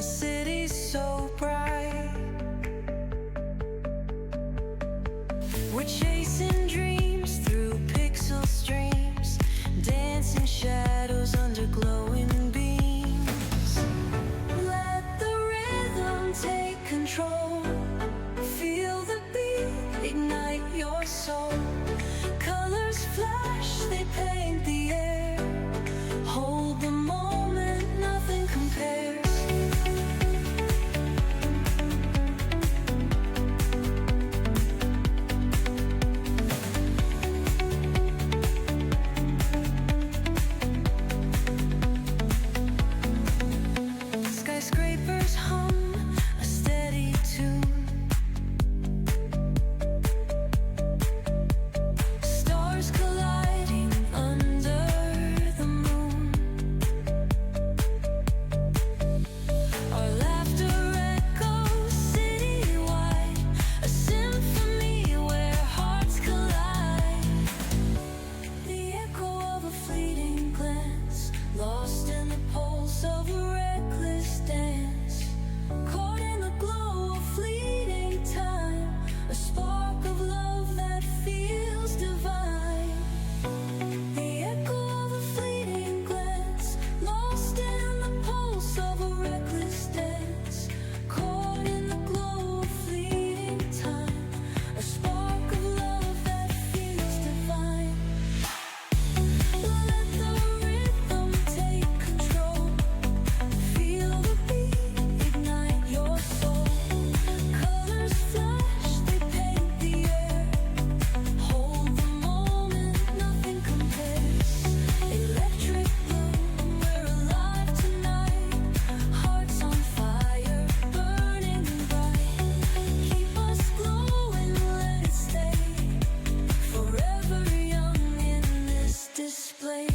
city so bright. We're chasing dreams through pixel streams, dancing shadows under glowing beams. Let the rhythm take control. Feel the beat, ignite your soul. Colors flash, they paint the air. Hold the moment, nothing compares. Skyscrapers hum a steady tune. Stars colliding under the moon. Our laughter echoes citywide, a symphony where hearts collide. The echo of a fleeting glance, lost in the pulse of a reckless dance. Caught in the glow of fleeting time, a spark of love that feels divine. The echo of a fleeting glance, lost in the pulse of a reckless dance. Caught in the glow of fleeting time, a spark of love that feels divine. Let the rhythm take control. Feel the beat, ignite your soul. Colors flash, they paint the air. Hold the moment, nothing compares. Electric bloom, we're alive tonight. Hearts on fire, burning bright. Keep us glowing, let it stay. Forever young in this display.